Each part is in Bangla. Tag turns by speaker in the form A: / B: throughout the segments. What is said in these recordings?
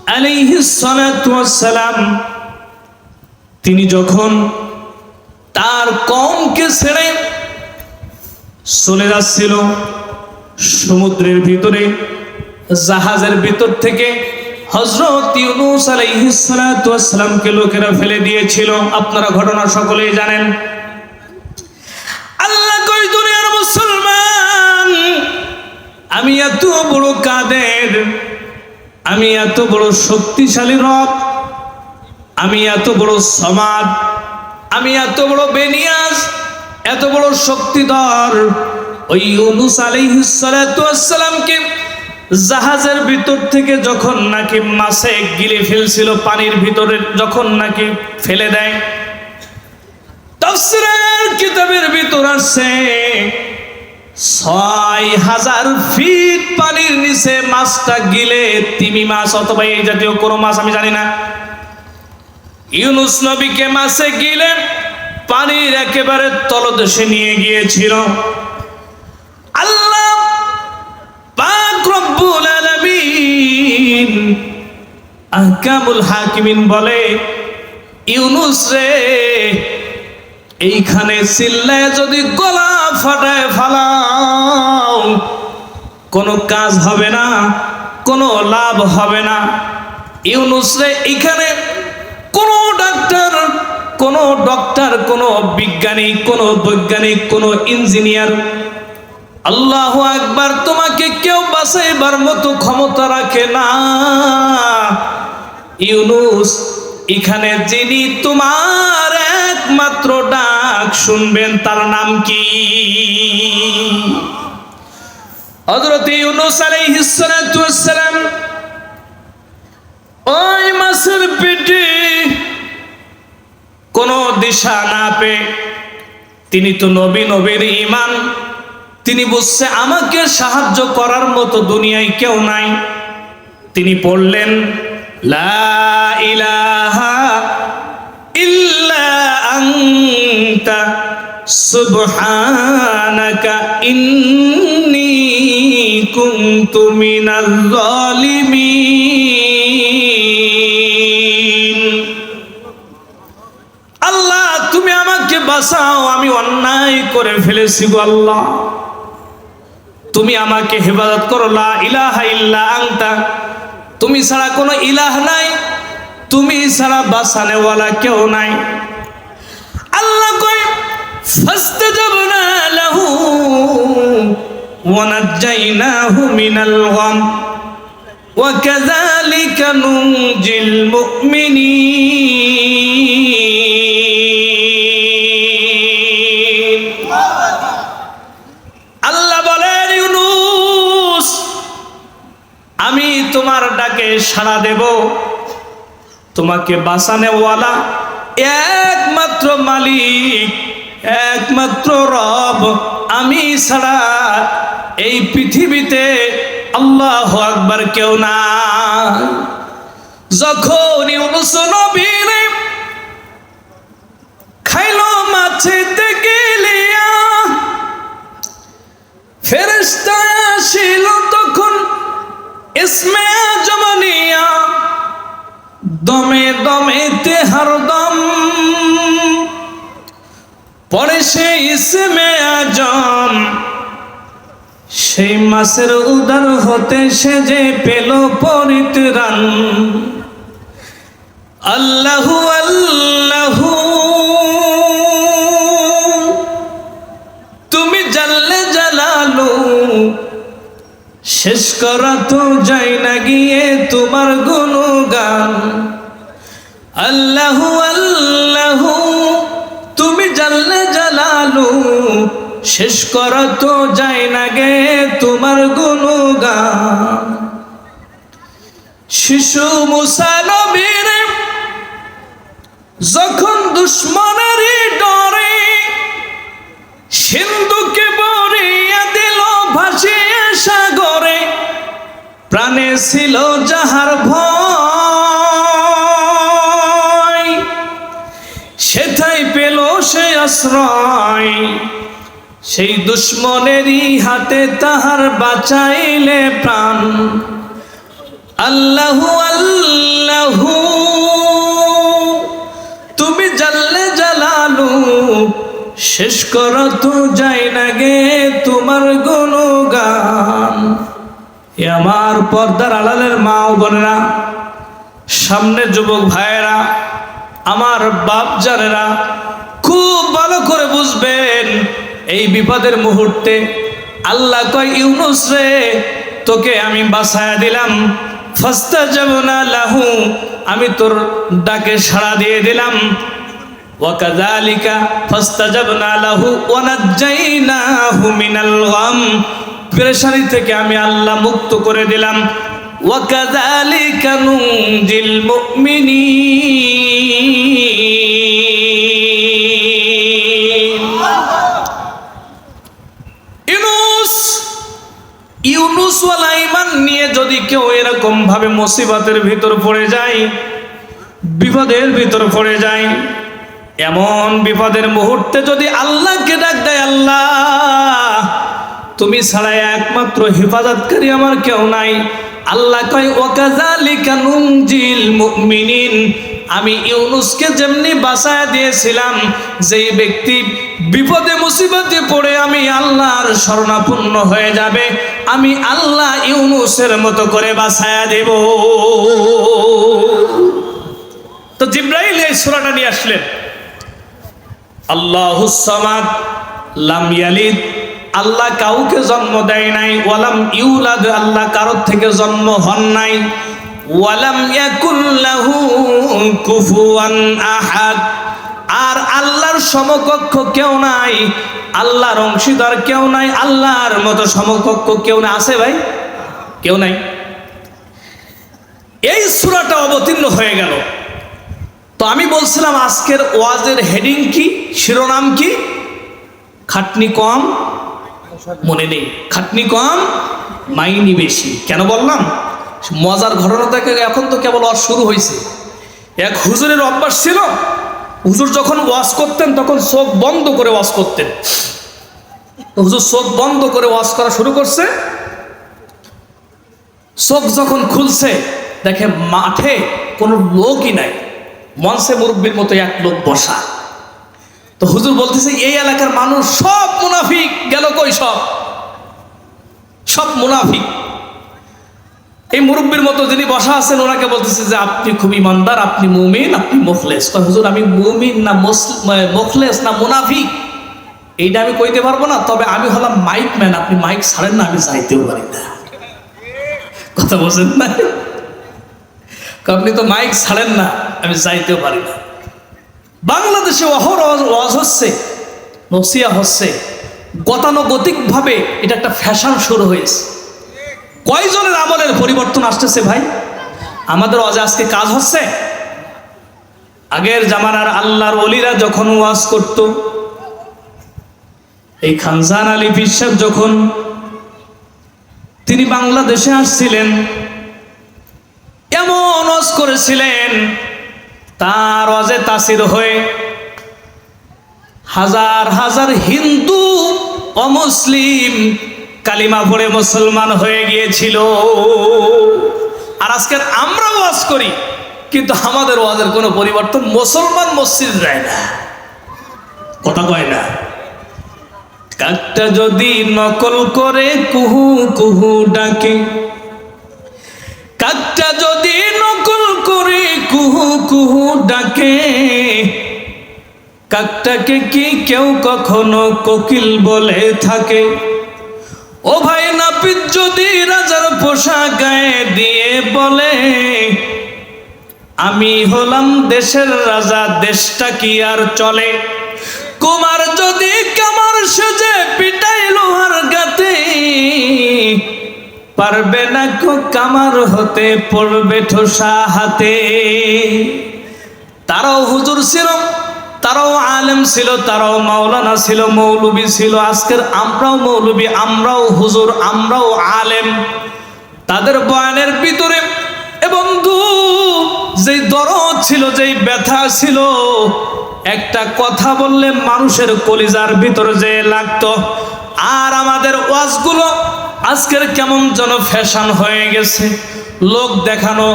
A: আলাইহিস সালাতু ওয়াস সালাম তিনি যখন তার কওমকে ছেড়ে চলে যাচ্ছিল সমুদ্রের ভিতরে, জাহাজের ভিতর থেকে হযরত ইউনূস আলাইহিস সালাতু ওয়াস সালামকে লোকেরা ফেলে দিয়েছিল। আপনারা ঘটনা সকলেই জানেন। আল্লাহ কই, দুনিয়ার মুসলমান, আমি এত বড় কাদের, আমি এত বড় শক্তিশালী রব, আমি এত বড় সমাদ, আমি এত বড় বেনিয়াজ, এত বড় শক্তিধর। ওই ইউনূস আলাইহিস সালাতু ওয়াস সালামকে জাহাজের ভিতর থেকে যখন নাকি মাছে গিলে ফেলছিল, পানির ভিতরে যখন নাকি ফেলে দেয়, তাফসীরের কিতাবের ভিতর আছে ৬,০০০ ফিট পানির নিচে মাছটা গিলে, তিমি মাছ অথবা এই জাতীয় কোনো মাছ আমি জানি না, ইউনূস নবীকে মাছে গিলে পানির একেবারে তলদেশে নিয়ে গিয়েছিল। আল্লাহ পাক রব্বুল আলামিন আহকামুল হাকিমিন বলে, ইউনূস রে, এইখানে চিল্লায় যদি গলা ফাটায় ফালাও, কোনো কাজ হবে না, কোনো লাভ হবে না। ইউনূস রে, এইখানে কোনো ডক্টর, কোনো বিজ্ঞানী, কোনো বৈজ্ঞানিক, কোনো ইঞ্জিনিয়ার, আল্লাহু আকবার, তোমাকে কেউ বাঁচাইবার মতো ক্ষমতা রাখে না। ইউনূস, এখানে যিনি তোমার একমাত্র ডাক শুনবেন, তার নাম কি? হযরত ইউনূস আলাইহিস সালাতু ওয়াস সালাম ওই মাছের পেটে কোনো দিশা না পেয়ে, তিনি তো নবী, নবীর ঈমান, তিনি বুঝছে আমাকে সাহায্য করার মতো দুনিয়ায় কেউ নাই। তিনি পড়লেন, লা ইলাহা ইল্লা আনতা সুবহানাকা ইন্নী কুনতু মিনাল যালিমিন। আল্লাহ, তুমি আমাকে বাঁচাও, আমি অন্যায় করে ফেলেছি গো আল্লাহ, তুমি আমাকে হেফাজত করো। লা ইলাহা ইল্লা আনতা, তুমি ছাড়া কোনো ইলাহ নাই, তুমি ছাড়া বাঁচানেওয়ালা কেউ নাই। আল্লাহ কই, ফাস্তাজাবনা লাহু ওয়া নাজ্জাইনাহু মিনাল গাম ওয়া কাযালিকা নুনজিল মুমিনিন। আল্লাহ বলেন, ইউনূস, আমি তোমার ডাকে সাড়া দেব, তোমাকে বাঁচানেওয়ালা একমাত্র মালিক, একমাত্র রব আমি ছাড়া এই পৃথিবীতে আল্লাহু আকবার কেউ না। যখন ইউনূস নবী খাইলো মাছেতে গিলিয়া, ফেরেশতা আসিল তখন ইসমে আজমানিয়া, দমে দমেতে হরদম পরে সে ইসমে আজম, সেই মাছের উদর হতে সে যে পেল পরিত্রাণ। আল্লাহু আল্লাহু, তুমি জাল্লে জালালু, শেষ করা তো যায় না গিয়ে তোমার গুণগান। আল্লাহু আল্লাহু, তুমি জাল্লে জালালু, শেষ করা তো যায় না গে তোমার গুণগান। শিশু মুসা নবীর যখন দুশ্মনের ডরে সিন্ধুকে বরিয়া দিল ভাসিয়ে সাগরে, প্রাণে ছিল যাহার ভয়, সেথায় পেল সে আশ্রয়। সেই দুশ্মনেরই হাতে তাহার বাঁচাইলে প্রাণ। আল্লাহু আল্লাহু, তুমি জাল্লে জালালু, শেষ করা তো যায় না গে তোমার গুণগান। এ আমার পর্দার আড়ালের মা ও বোনেরা, সামনে যুবক ভাইয়েরা, আমার বাপ জানেরা, খুব ভালো করে বুঝবেন। এই বিপদের মুহূর্তে আল্লাহ কয়, ইউনুস রে, তোকে আমি বাঁচায়া দিলাম। ফাস্তাজাবনা লাহু, আমি তোর ডাকে সাড়া দিয়ে দিলাম। ওয়াকাযালিকা ফাস্তাজাবনা লাহু ওয়া নাজ্জাইনাহু মিনাল গাম, পেরেশানি থেকে আমি আল্লাহ মুক্ত করে দিলাম। ওয়াকাযালিকা নুনজিল মুমিনিন। ইউনুস ওয়ালা ঈমান নিয়ে যদি কেউ এরকম ভাবে মুসিবতের ভিতর পড়ে যায়, বিপদের ভিতর পড়ে যায়, এমন বিপদের মুহূর্তে যদি আল্লাহকে ডাক দেয়, আল্লাহ তুমি ছাড়া একমাত্র হেফাজতকারী আমার কেউ নাই। আল্লাহ কয়, ওয়াকাযালিকা নুনজিল মুমিনিন, আমি ইউনুসকে যেমনি বাঁচায়া দিয়েছিলাম, যেই ব্যক্তি বিপদে মুসিবতে পড়ে আমি আল্লাহর শরণাপন্ন হয়ে যাবে, আমি আল্লাহ ইউনুসের মতো করে বাঁচায়া দেব। তো জিবরাইল এই সূরাটা নিয়ে আসলেন। আল্লাহুস সামাদ লাম ইয়ালিদ, আল্লাহ কাউকে জন্ম দেয় নাই। ওয়ালাম ইউলাদ, আল্লাহ কারোর থেকে জন্ম হন নাই। ওয়ালাম ইয়াকুল লাহু কুফুয়ান আহাদ, আর আল্লাহর সমকক্ষ কেউ নাই, আল্লাহর অংশীদার কেউ নাই, আল্লাহর মতো সমকক্ষ কেউ না। আছে ভাই? কেউ নাই। এই সূরাটা অবতীর্ণ হয়ে গেল। তো আমি বলছিলাম আজকের ওয়াজের হেডিং কি, শিরোনাম কি? খাটনি কম, মনে নেই। খাটনি কম, মাইনি বেশি। কেন বললাম? মজার ঘটনা থেকে এখন তো কেবল ওয়াজ শুরু হয়েছে। এক হুজুরের অভ্যাস ছিল, হুজুর যখন ওয়াজ করতেন তখন চোখ বন্ধ করে ওয়াজ করতেন। তো হুজুর চোখ বন্ধ করে ওয়াজ করা শুরু করছে। চোখ যখন খুলছে দেখে মাঠে কোনো লোকই নাই, মঞ্চে মুরব্বীর মতো এক লোক বসা। তো হুজুর বলতেছে, এই এলাকার মানুষ সব মুনাফিক, গেল কই সব? সব মুনাফিক। এই মুরব্বীর মতো যিনি বসা আছেন ওনাকে বলতেছে যে আপনি খুব ইমানদার, আপনি মুমিন, আপনি মুখলেস। কয় হুজুর আমি মুমিন না মুখলেস না মুনাফিক এইটা আমি কইতে পারবো না, তবে আমি হলাম মাইক ম্যান, আপনি মাইক ছাড়েন না, আমি যাইতেও পারি না। কথা বলছেন না? আপনি তো মাইক ছাড়েন না, আমি যাইতেও পারি না। বাংলাদেশে ওয়াজ হচ্ছে, নসিয়া হচ্ছে, গতানুগতিক ভাবে এটা একটা ফ্যাশন শুরু হয়েছে। কয়জনের আমলের পরিবর্তন আসতেছে ভাই? আমাদের ওয়াজে আজকে কাজ হচ্ছে। আগের জামানার আল্লাহর ওলিরা যখন ওয়াজ করত, এই খানজান আলী পীর সাহেব যখন তিনি বাংলাদেশে আসছিলেন, এমন ওয়াজ করেছিলেন, তার ওয়াজে তাসির হয়ে হাজার হাজার হিন্দু অমুসলিম কালিমা পড়ে মুসলমান হয়ে গিয়েছিল। আর আজকে আমরা ওয়াজ করি, কিন্তু আমাদের ওয়াজের কোনো পরিবর্তন, মুসলমান মসজিদ যায় না, কথা কয় না। কাকটা যদি নকল করে কুহু কুহু ডাকে, কাকটা যদি নকল করে কুহু কুহু ডাকে, কাকটাকে কি কেউ কখনো কোকিল বলে থাকে? ও ভাই নাপিত যদি রাজার পোশাক গায়ে দিয়ে বলে আমি হলাম দেশের রাজা, দেশটা কি আর চলে? কুমার যদি কামার সেজে পিটাই লোহার গাতে, পারবে না কো কামার হতে, পড়বে ঠোসা হাতে। তারাও হুজুর ছিল, তারাও আলেম ছিল, তারাও মাওলানা ছিল, মৌলবী ছিল। আজকের আমরাও মৌলবী, আমরাও হুজুর, আমরাও আলেম। তাদের বয়ানের ভিতরে বন্ধু যেই দরদ ছিল, যেই ব্যথা ছিল, একটা কথা বললে মানুষের কলিজার ভিতরে যে লাগতো। আর আমাদের ওয়াজগুলো আজকের কেমন যেন ফ্যাশন হয়ে গেছে, লোক দেখানো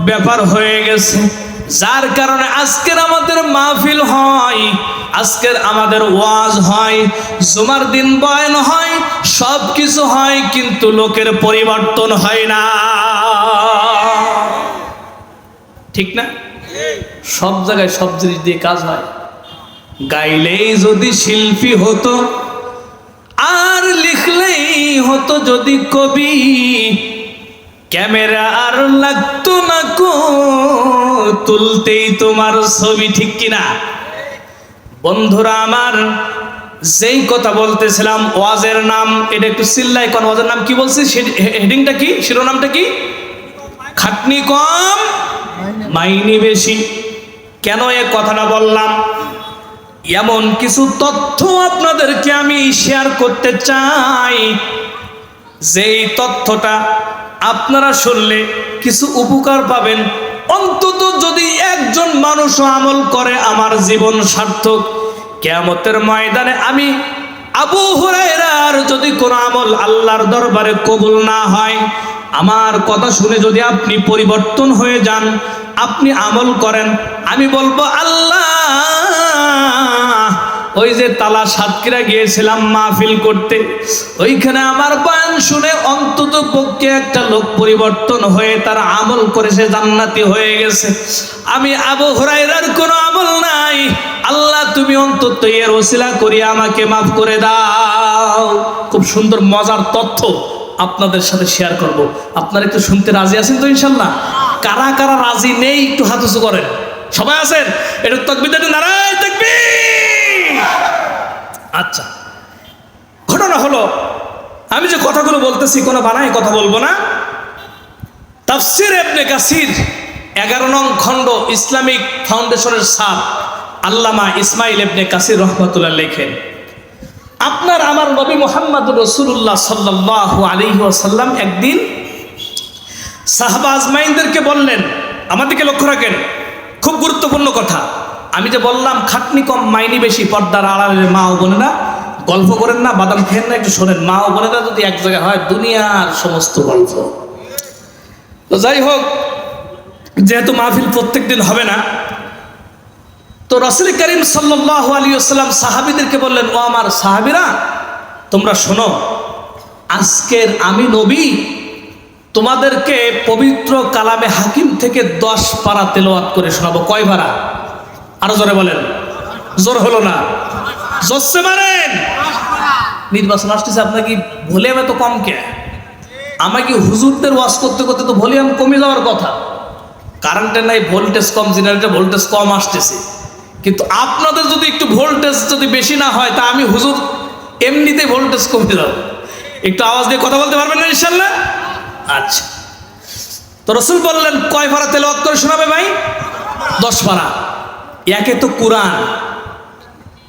A: ব্যাপার হয়ে গেছে, যার কারণে আজকের আমাদের মাহফিল হয়, আজকের আমাদের ওয়াজ হয়, জুমার দিন বয়ান হয়, সব কিছু হয়, কিন্তু লোকের পরিবর্তন হয় না। ঠিক না? সব জায়গায় সব জিনিস দিয়ে কাজ হয়। গাইলেই যদি শিল্পী হতো, আর লিখলেই হতো যদি কবি, ক্যামেরা আর লাগতো না কো, তুলতেই তোমার ছবি। ঠিক কিনা বন্ধুরা আমার? যেই কথা বলতেছিলাম, ওয়াজের নাম, এটা একটু চিল্লাই কোন, ওয়াজের নাম কি বলছি? হেডিংটা কি, শিরোনামটা কি? খাটনি কম মাইনে বেশি। কেন এ কথাটা বললাম? এমন কিছু তথ্য আপনাদেরকে আমি শেয়ার করতে চাই, যেই তথ্যটা আপনারা শুনলে কিছু উপকার পাবেন। অন্তত যদি একজন মানুষ আমল করে, আমার জীবন সার্থক। কিয়ামতের ময়দানে আমি আবু হুরায়রার যদি কোনো আমল আল্লাহর দরবারে কবুল না হয়, আমার কথা শুনে যদি আপনি পরিবর্তন হয়ে যান, আপনি আমল করেন, আমি বলবো আল্লাহ, ওই যে তালা সাতক্ষীরা গিয়েছিলাম মাহফিল করতে, ওইখানে আমার বয়ান শুনে অন্তত পক্ষে একটা লোক পরিবর্তন হয়ে তার আমল করে সে জান্নাতি হয়ে গেছে। আমি আবু হুরায়রার কোনো আমল নাই, আল্লাহ তুমি অন্তত এর ওসিলা করিয়া আমাকে মাফ করে দাও। খুব সুন্দর মজার তথ্য আপনাদের সাথে শেয়ার করব। আপনারা একটু শুনতে রাজি আছেন তো ইনশাল্লাহ? কারা কারা রাজি নেই একটু হাত উঁচু করেন। সবাই আছেন? এটা তাকবীর, নারায়ে তাকবীর। আচ্ছা, ঘটনা হলো, আমি যে কথাগুলো বলতেছি কোনো বানাই কথা বলবো না। তাফসীর ইবনে কাসির 11 নং খণ্ড, ইসলামিক ফাউন্ডেশনের ছাপ আল্লামা ইসমাইল ইবনে কাসির রহমাতুল্লাহ লেখেন, আপনার আমার নবী মুহাম্মদুর রাসূলুল্লাহ সাল্লাল্লাহু আলাইহি ওয়াসাল্লাম একদিন সাহাবা আজমাইনদেরকে বললেন, আমাদেরকে লক্ষ্য রাখেন, খুব গুরুত্বপূর্ণ কথা। আমি যে বললাম খাটনি কম মাইনি বেশি, পর্দার আড়ালের মা ও বোনেরা গল্প করেন না, বাদাম খেয়েন না, একটু শোনেন। মা ও বোনেরা যদি এক জায়গায় হয়, দুনিয়ার সমস্ত গল্প। তো যাই হোক, যেহেতু মাহফিল প্রত্যেক দিন হবে না, তো রাসূল করিম সাল্লাল্লাহু আলাইহি ওয়াসাল্লাম সাহাবীদেরকে বললেন, ও আমার সাহাবীরা, তোমরা শোনো, আজকের আমি নবী তোমাদেরকে পবিত্র কালামে হাকিম থেকে 10 পারা তেলাওয়াত করে শোনাবো। কয় পারা? আরো জোরে বলেন। জোর হলো না, জোরসে মারেন। নির্বাচন আসতেছে, আপনার কি ভলিউম এত কম কে? আমাকে হুজুরদের ওয়াজ করতে করতে তো ভলিউম কমে যাওয়ার কথা। কারেন্টের নাই, ভোল্টেজ কম, জেনারেটর ভোল্টেজ কম আসতেছে, কিন্তু আপনাদের যদি একটু ভোল্টেজ যদি বেশি না হয়, তা আমি হুজুর এমনিতে ভোল্টেজ কমে যাবে। একটু আওয়াজ দিয়ে কথা বলতে পারবেন না ইনশাল্লাহ? আচ্ছা, তো রাসূল বললেন, কয় পারা তেলাওয়াত করে শোনাবে ভাই? 10 পারা। একে তো কোরআন,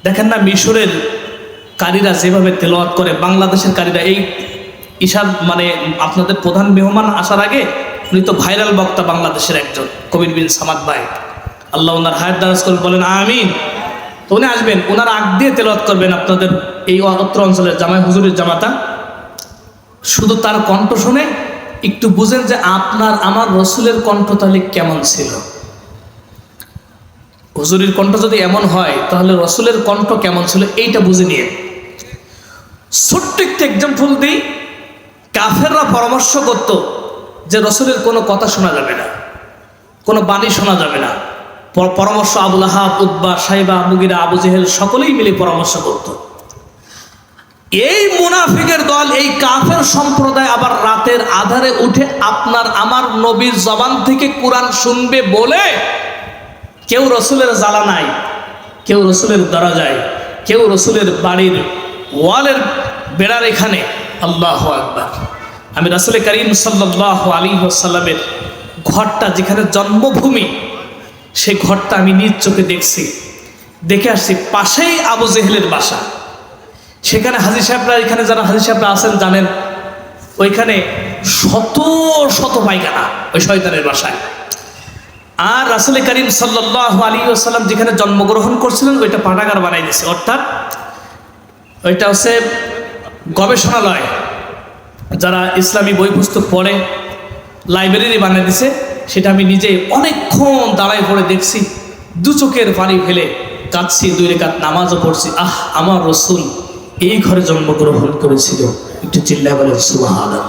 A: দেখেন না মিশরের কারীরা যেভাবে তেলাওয়াত করে, বাংলাদেশের কারীরা, এই ঈশার মানে আপনাদের প্রধান মেহমান আসার আগে উনি তো ভাইরাল বক্তা, বাংলাদেশের একজন কবির বিন সামাদ ভাই, আল্লাহ ওনার হায়াত দারাজ করুন, বলেন আমিন। তো উনি আসবেন, ওনার আগ দিয়ে তেলাওয়াত করবেন আপনাদের এই অত্র অঞ্চলের জামাই হুজুরের জামাতা। শুধু তার কণ্ঠ শুনে একটু বুঝেন যে আপনার আমার রসুলের কণ্ঠ তাহলে কেমন ছিল। হুজুরের কণ্ঠ যদি এমন হয়, তাহলে রসুলের কণ্ঠ কেমন ছিল এইটা বুঝে নিয়ে। ছোট্ট একটা এক্সাম্পল দিই। কাফেররা পরামর্শ করত যে রসুলের কোনো কথা শোনা যাবে না, কোনো বাণী শোনা যাবে না। পরামর্শ আবু লাহাব, উতবা, সাইবা, মুগিরা, আবু জেহেল সকলেই মিলে পরামর্শ করত। এই মুনাফিকের দল, এই কাফের সম্প্রদায় আবার রাতের আধারে উঠে আপনার আমার নবীর জবান থেকে কোরআন শুনবে বলে, কেউ রসুলের জ্বালা নাই, কেউ রসুলের দরজায়, কেউ রসুলের বাড়ির ওয়ালের বেড়ার এখানে। আল্লাহু আকবার। আমি রাসূল করিম সাল্লাল্লাহু আলাইহি ওয়াসাল্লামের ঘরটা, যেখানে জন্মভূমি, সেই ঘরটা আমি নিজ চোখে দেখছি, দেখে আসছি। পাশেই আবু জেহেলের বাসা। সেখানে হাজী সাহেবরা, এখানে যারা হাজী সাহেবরা আছেন জানেন, ওইখানে শত শত পায়খানা ওই শয়তানের বাসায়। আর রাসূল করিম সাল্লাল্লাহু আলাইহি ওয়াসাল্লাম যেখানে জন্মগ্রহণ করছিলেন, ওইটা পাঠাগার বানাই দিয়েছে, অর্থাৎ ওইটা হচ্ছে গবেষণালয়। যারা ইসলামী বই পুস্তক পড়ে, লাইব্রেরি বানিয়ে দিছে, সেটা আমি নিজে অনেকক্ষণ দাঁড়ায় পড়ে দেখছি, দু চোখের পানি ফেলে কাঁদছি, 2 রাকাত নামাজও পড়ছি। আমার রসুল এই ঘরে জন্মগ্রহণ করেছিল। একটু চিল্লায় বলেন সুবহানাল্লাহ।